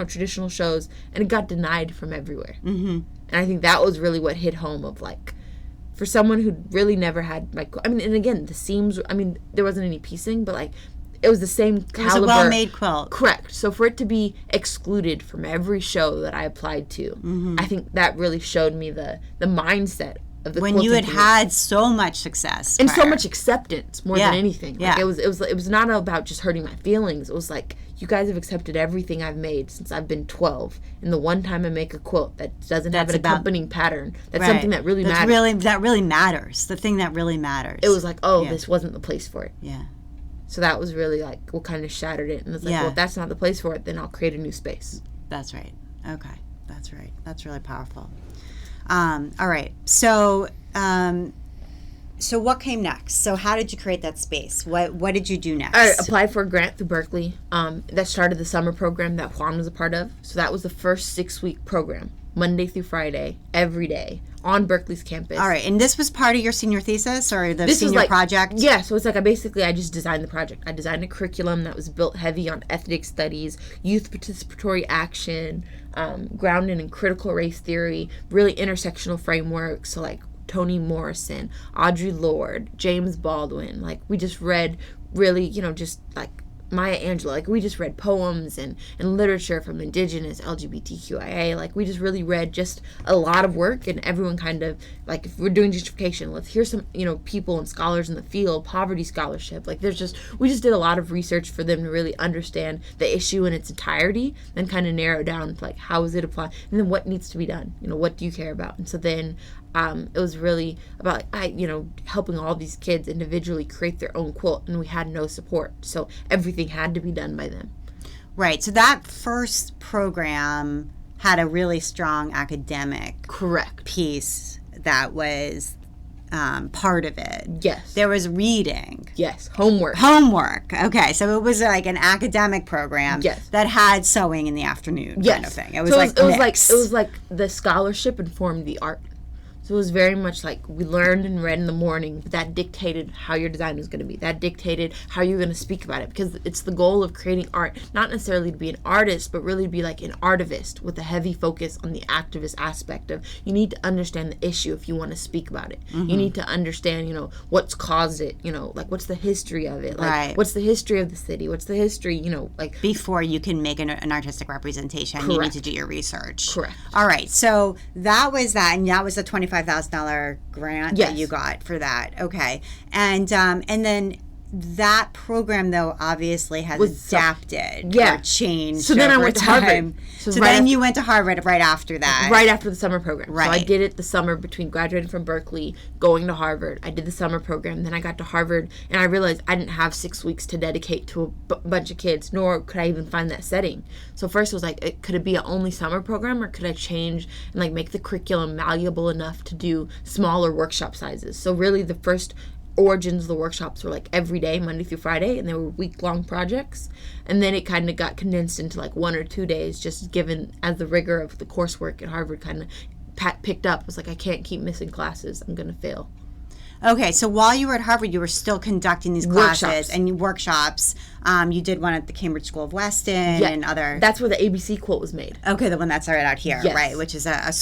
traditional shows, and it got denied from everywhere. Mm-hmm. And I think that was really what hit home of for someone who really never had and again, the seams, there wasn't any piecing, but it was the same caliber. It was a well-made quilt. Correct. So for it to be excluded from every show that I applied to, mm-hmm. I think that really showed me the mindset of the when you quilting had so much success and prior. so much acceptance more than anything. Like, Yeah. it was not about just hurting my feelings. It was like, you guys have accepted everything I've made since I've been 12. And the one time I make a quilt that doesn't have an accompanying pattern, that's something that really matters. That really matters. The thing that really matters. It was like, this wasn't the place for it. Yeah. So that was really like what kind of shattered it. And it's like, well, if that's not the place for it, then I'll create a new space. That's right. Okay. That's right. That's really powerful. All right. So, so what came next? So how did you create that space? What did you do next? I applied for a grant through Berkeley that started the summer program that Juan was a part of. So that was the first 6-week program, Monday through Friday, every day on Berkeley's campus. All right. And this was part of your senior thesis or the senior project? Yeah. So it's like I just designed the project. I designed a curriculum that was built heavy on ethnic studies, youth participatory action, grounded in critical race theory, really intersectional frameworks. So like Toni Morrison, Audre Lorde, James Baldwin. Like, we just read really, just like Maya Angelou. Like, we just read poems and literature from Indigenous, LGBTQIA. Like, we just really read just a lot of work, and everyone kind of, like, if we're doing gentrification, let's hear some, people and scholars in the field, poverty scholarship. Like, we just did a lot of research for them to really understand the issue in its entirety, then kind of narrow down to, like, how is it applied, and then what needs to be done. What do you care about? And so then it was really about, helping all these kids individually create their own quilt, and we had no support. So everything had to be done by them. Right. So that first program had a really strong academic piece that was part of it. Yes. There was reading. Yes. Homework. Okay. So it was like an academic program that had sewing in the afternoon kind of thing. It was it was like the scholarship informed the art. So it was very much like we learned and read in the morning, but that dictated how your design was going to be. That dictated how you were going to speak about it, because it's the goal of creating art, not necessarily to be an artist, but really to be like an artivist with a heavy focus on the activist aspect of, you need to understand the issue if you want to speak about it. Mm-hmm. You need to understand, what's caused it, like what's the history of it, like what's the history of the city, what's the history, like. Before you can make an artistic representation, Correct. You need to do your research. Correct. All right, so that was that, and that was a $25,000 grant that you got for that. Okay. And then that program, though, obviously has adapted or changed. So then I went to Harvard. So then you went to Harvard right after that. Right after the summer program. Right. So I did it the summer between graduating from Berkeley, going to Harvard. I did the summer program. Then I got to Harvard, and I realized I didn't have 6 weeks to dedicate to a bunch of kids, nor could I even find that setting. So first it was like, could it be an only summer program, or could I change and like make the curriculum malleable enough to do smaller workshop sizes? So really the first origins of the workshops were like every day, Monday through Friday, and they were week-long projects. And then it kind of got condensed into like 1 or 2 days, just given as the rigor of the coursework at Harvard kind of picked up. It was like, I can't keep missing classes. I'm going to fail. Okay, so while you were at Harvard, you were still conducting these classes and workshops. You did one at the Cambridge School of Weston and other. That's where the ABC quilt was made. Okay, the one that's right out here, right? Which is a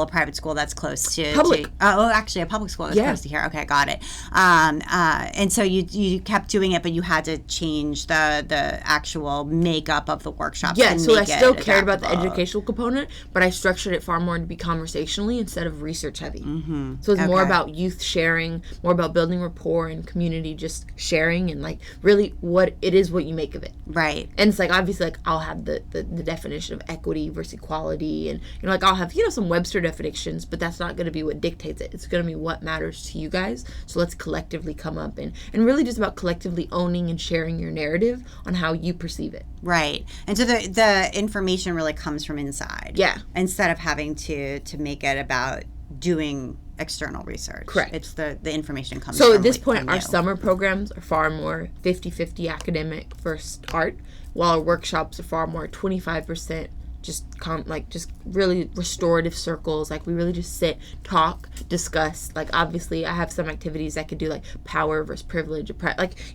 private school that's close to public. Actually, a public school that's close to here. Okay, got it. And so you kept doing it, but you had to change the actual makeup of the workshops. Yeah, so I still cared about the educational component, but I structured it far more to be conversationally instead of research heavy. Mm-hmm. So it's more about youth sharing, more about building rapport and community just sharing, and like really what it is, what you make of it. Right. And it's like, obviously, like I'll have the definition of equity versus equality, and like I'll have some Webster definitions, but that's not going to be what dictates it. It's going to be what matters to you guys. So let's collectively come up and really just about collectively owning and sharing your narrative on how you perceive it. Right. And so the information really comes from inside. Yeah. Instead of having to make it about doing external research. Correct. It's the information comes so from at this point, from our you. summer programs are far more 50-50 academic versus art, while our workshops are far more 25% just really restorative circles. Like we really just sit, talk, discuss. Like obviously I have some activities I could do, like power versus privilege,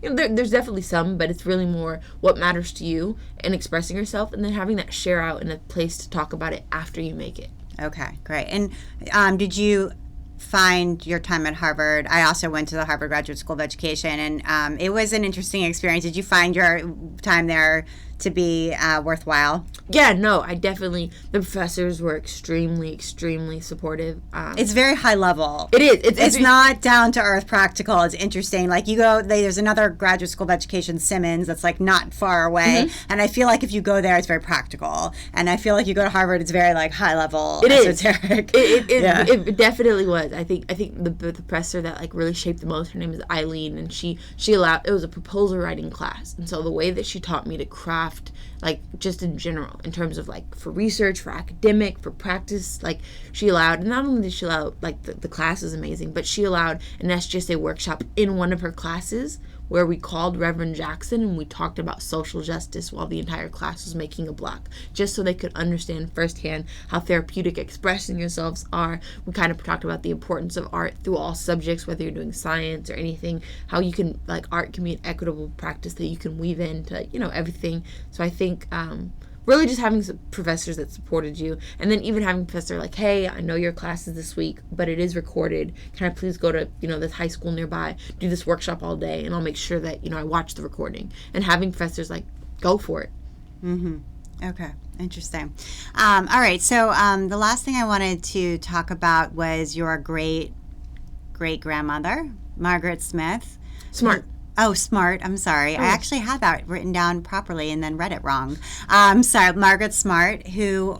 there's definitely some, but it's really more what matters to you and expressing yourself, and then having that share out in a place to talk about it after you make it. Okay, great. And did you find your time at Harvard? I also went to the Harvard Graduate School of Education, and it was an interesting experience. Did you find your time there to be worthwhile? Yeah, no, the professors were extremely, extremely supportive. It's very high level. It is. It's not down to earth practical. It's interesting. Like you go, there's another graduate school of education, Simmons, that's like not far away. And I feel like if you go there, it's very practical. And I feel like you go to Harvard, it's very like high level, esoteric. It definitely was. I think the professor that like really shaped the most, her name is Eileen, and she allowed, it was a proposal writing class. And so the way that she taught me to craft, like just in general, in terms of like for research, for academic, for practice, like she allowed, and not only did she allow, like the class is amazing, but she allowed an SGSA workshop in one of her classes where we called Reverend Jackson and we talked about social justice while the entire class was making a block, just so they could understand firsthand how therapeutic expressing yourselves are. We kind of talked about the importance of art through all subjects, whether you're doing science or anything, how you can, like, art can be an equitable practice that you can weave into, everything. So I think really just having some professors that supported you, and then even having a professor like, hey, I know your class is this week, but it is recorded. Can I please go to, this high school nearby, do this workshop all day, and I'll make sure that, I watch the recording. And having professors like, go for it. Okay, interesting. All right, so the last thing I wanted to talk about was your great-grandmother, Margaret Smith. Smart. Oh, Smart. I'm sorry. I actually had that written down properly and then read it wrong. Sorry, Margaret Smart, who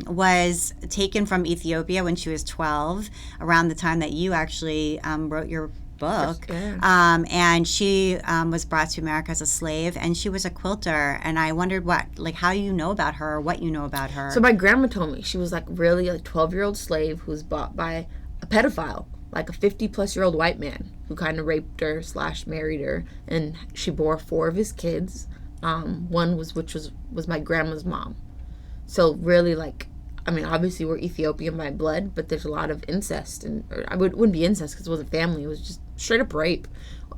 was taken from Ethiopia when she was 12, around the time that you actually wrote your book. Yeah. And she was brought to America as a slave, and she was a quilter. And I wondered how you know about her, or what you know about her. So my grandma told me she was really a 12-year-old slave who was bought by a pedophile, like a 50-plus-year-old white man who kind of raped her / married her, and she bore 4 of his kids. One was my grandma's mom. So really, obviously we're Ethiopian by blood, but there's a lot of incest, and wouldn't be incest because it wasn't family. It was just straight up rape.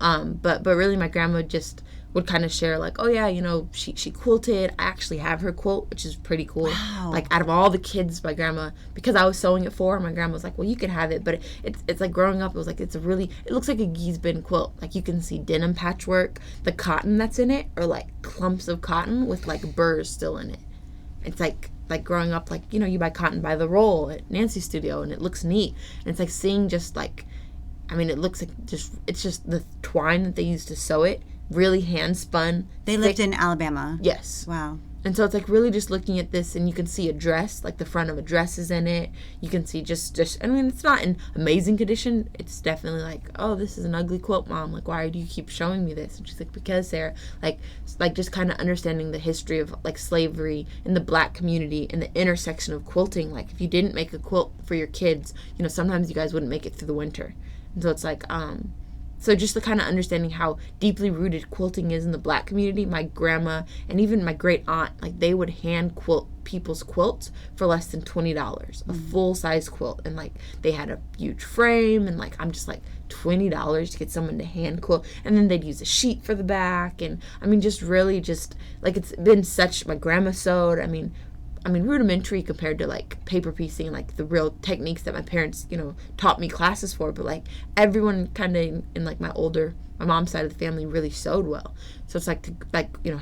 But really, my grandma just would kind of share oh yeah, she quilted. I actually have her quilt, which is pretty cool. Wow. Out of all the kids, my grandma, because I was sewing it for her, my grandma was like, well, you can have it. But it's like growing up, it was it looks like a Giesbin quilt. You can see denim patchwork. The cotton that's in it are clumps of cotton with burrs still in it. It's like growing up, you buy cotton by the roll at Nancy's studio, and it looks neat. And it's seeing just it looks it's just the twine that they used to sew it, really hand spun. They lived in Alabama. Yes. Wow. And so it's really just looking at this, and you can see a dress, the front of a dress is in it. You can see just it's not in amazing condition. It's definitely oh, this is an ugly quilt, Mom. Why do you keep showing me this? And she's like, because, Sarah, just kind of understanding the history of slavery in the Black community and the intersection of quilting. If you didn't make a quilt for your kids, sometimes you guys wouldn't make it through the winter. And so it's so just the kind of understanding how deeply rooted quilting is in the Black community. My grandma and even my great aunt, they would hand quilt people's quilts for less than $20, a full size quilt, and they had a huge frame, and I'm just $20 to get someone to hand quilt, and then they'd use a sheet for the back, and just really just it's been such. My grandma sewed. Rudimentary compared to paper piecing and the real techniques that my parents, taught me classes for. But everyone kind of in my mom's side of the family really sewed well. So it's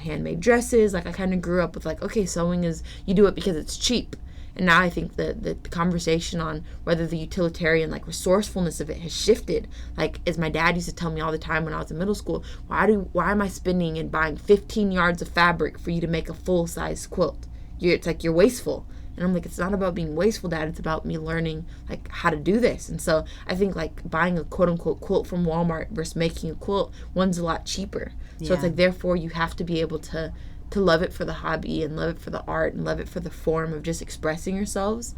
handmade dresses. I kind of grew up with okay, sewing is, you do it because it's cheap. And now I think the conversation on whether the utilitarian resourcefulness of it has shifted. As my dad used to tell me all the time when I was in middle school, why am I spending and buying 15 yards of fabric for you to make a full size quilt? It's you're wasteful. And I'm it's not about being wasteful, Dad. It's about me learning how to do this. And so I think buying a quote unquote quilt from Walmart versus making a quilt, one's a lot cheaper. So it's therefore you have to be able to love it for the hobby and love it for the art and love it for the form of just expressing yourselves.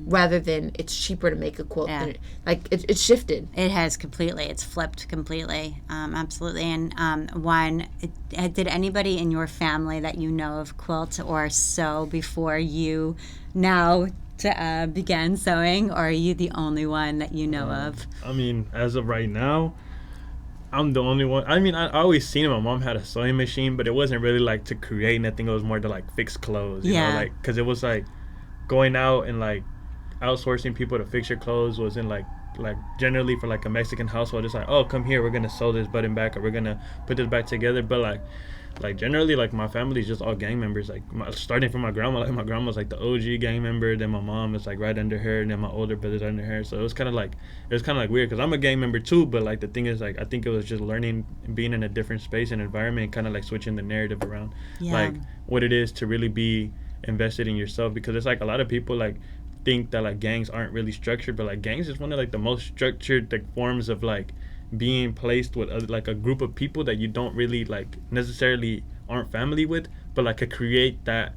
Rather than it's cheaper to make a quilt. Yeah. It's shifted. It has completely. It's flipped completely. Absolutely. And did anybody in your family that you know of quilt or sew before you now began sewing, or are you the only one that you know of? As of right now, I'm the only one. I always seen my mom had a sewing machine, but it wasn't really to create anything. It was more to fix clothes. You know, because it was going out and outsourcing people to fix your clothes wasn't generally for a Mexican household. It's oh, come here, we're gonna sew this button back, or we're gonna put this back together. But like generally like my family is just all gang members. Like starting from my grandma, like my grandma's like the OG gang member. Then my mom is like right under her, and then my older brother's under her. So it was kind of like weird because I'm a gang member too. But like the thing is like I think it was just learning, being in a different space and environment, kind of like switching the narrative around, like what it is to really be invested in yourself. Because it's like a lot of people like think that like gangs aren't really structured, but like gangs is one of like the most structured like forms of like being placed with like a group of people that you don't really like necessarily aren't family with, but like could create that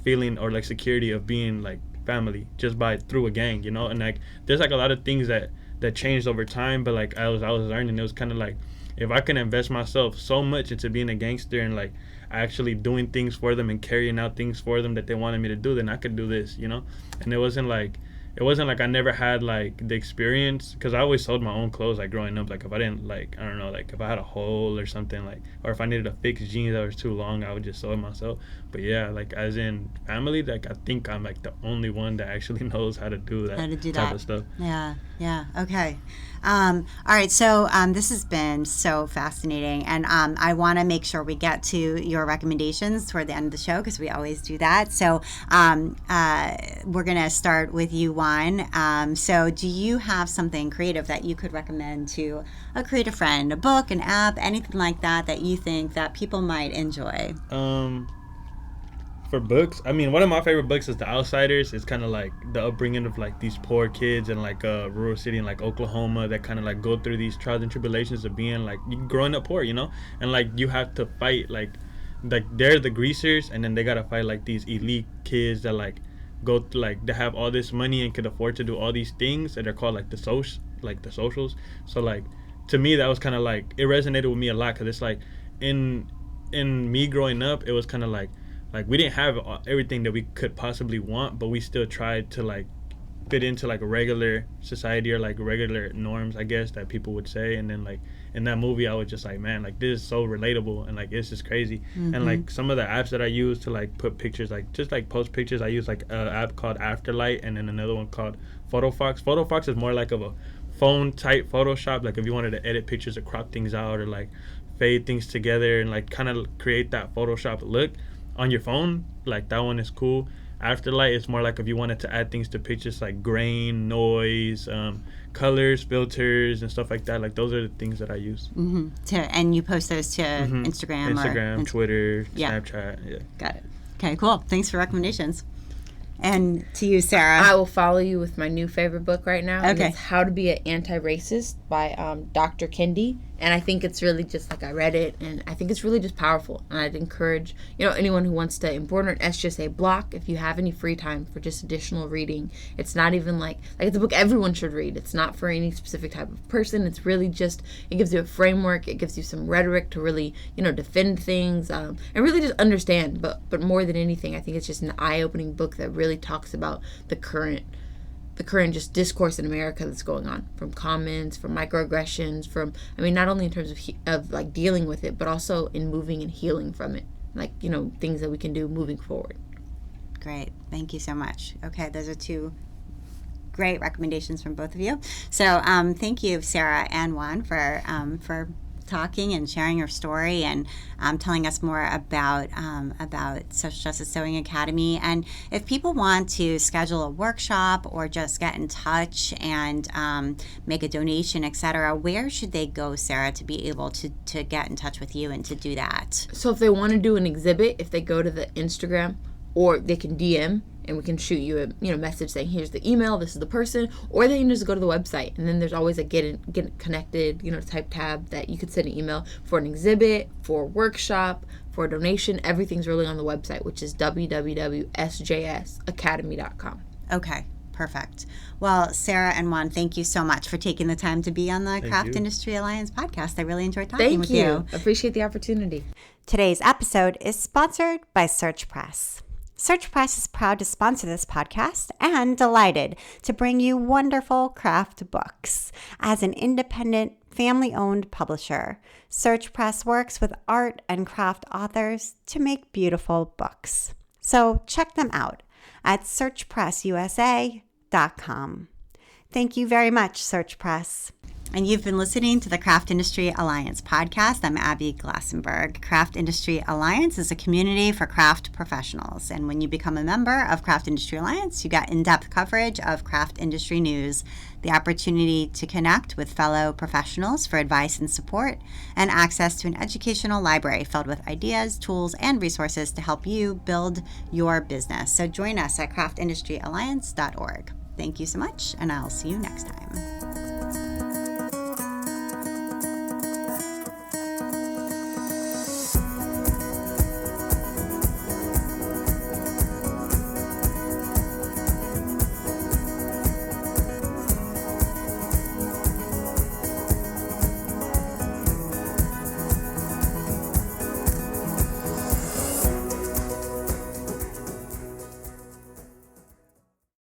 feeling or like security of being like family just by through a gang, you know. And like there's like a lot of things that changed over time, but like I was learning, it was kind of like if I can invest myself so much into being a gangster and like actually doing things for them and carrying out things for them that they wanted me to do, then I could do this, you know. And it wasn't like I never had like the experience, because I always sold my own clothes like growing up. Like if I didn't like, I don't know, like if I had a hole or something, like, or if I needed to fix jeans that was too long, I would just sew it myself. But yeah, like as in family, like I think I'm like the only one that actually knows how to do that type of stuff. Yeah. Okay. All right. So this has been so fascinating, and I want to make sure we get to your recommendations toward the end of the show, because we always do that. So we're gonna start with you, Juan. So do you have something creative that you could recommend to a creative friend, a book, an app, anything like that you think that people might enjoy? For books, I mean, one of my favorite books is The Outsiders. It's kind of like the upbringing of like these poor kids in like a rural city in like Oklahoma that kind of like go through these trials and tribulations of being like growing up poor, you know. And like you have to fight like they're the greasers, and then they gotta fight like these elite kids that like go to, like they have all this money and could afford to do all these things, and they're called like the socials. So like to me that was kind of like, it resonated with me a lot, because it's like in me growing up, it was kind of like we didn't have everything that we could possibly want, but we still tried to like fit into like a regular society or like regular norms, I guess, that people would say. And then like in that movie, I was just like, man, like this is so relatable, and like it's just crazy. Mm-hmm. And like some of the apps that I use to like put pictures, like just like post pictures, I use like an app called Afterlight, and then another one called PhotoFox. PhotoFox is more like of a phone type Photoshop, like if you wanted to edit pictures or crop things out or like fade things together and like kind of create that Photoshop look on your phone, like that one is cool. Afterlight is more like if you wanted to add things to pictures, like grain, noise, colors, filters, and stuff like that. Like those are the things that I use. Mm-hmm. And you post those to Instagram, Twitter, Snapchat. Yeah. Got it. Okay, cool. Thanks for recommendations. And to you, Sara. I will follow you with my new favorite book right now. Okay. It's How to Be an Anti-Racist by Dr. Kendi. And I think it's really just like, I read it, and I think it's really just powerful. And I'd encourage, anyone who wants to embroider an SJSA block, if you have any free time for just additional reading. It's not even like it's a book everyone should read. It's not for any specific type of person. It's really just, it gives you a framework. It gives you some rhetoric to really, defend things, and really just understand. But more than anything, I think it's just an eye-opening book that really talks about the current just discourse in America that's going on, from comments, from microaggressions, from, not only in terms of like dealing with it, but also in moving and healing from it, like, things that we can do moving forward. Great. Thank you so much. Okay, those are two great recommendations from both of you. So thank you, Sara and Juan, for talking and sharing your story and telling us more about Social Justice Sewing Academy. And if people want to schedule a workshop or just get in touch and make a donation, etc., where should they go, Sara, to be able to get in touch with you and to do that? So if they want to do an exhibit, if they go to the Instagram, or they can DM, and we can shoot you a message saying, here's the email, this is the person, or they can just go to the website, and then there's always a get connected type tab that you could send an email for an exhibit, for a workshop, for a donation. Everything's really on the website, which is www.sjsacademy.com. Okay, perfect. Well, Sara and Juan, thank you so much for taking the time to be on the Craft Industry Alliance podcast. I really enjoyed talking with you. Thank you. Appreciate the opportunity. Today's episode is sponsored by Search Press. Search Press is proud to sponsor this podcast and delighted to bring you wonderful craft books. As an independent, family-owned publisher, Search Press works with art and craft authors to make beautiful books. So check them out at searchpressusa.com. Thank you very much, Search Press. And you've been listening to the Craft Industry Alliance podcast. I'm Abby Glassenberg. Craft Industry Alliance is a community for craft professionals. And when you become a member of Craft Industry Alliance, you get in-depth coverage of craft industry news, the opportunity to connect with fellow professionals for advice and support, and access to an educational library filled with ideas, tools, and resources to help you build your business. So join us at craftindustryalliance.org. Thank you so much, and I'll see you next time.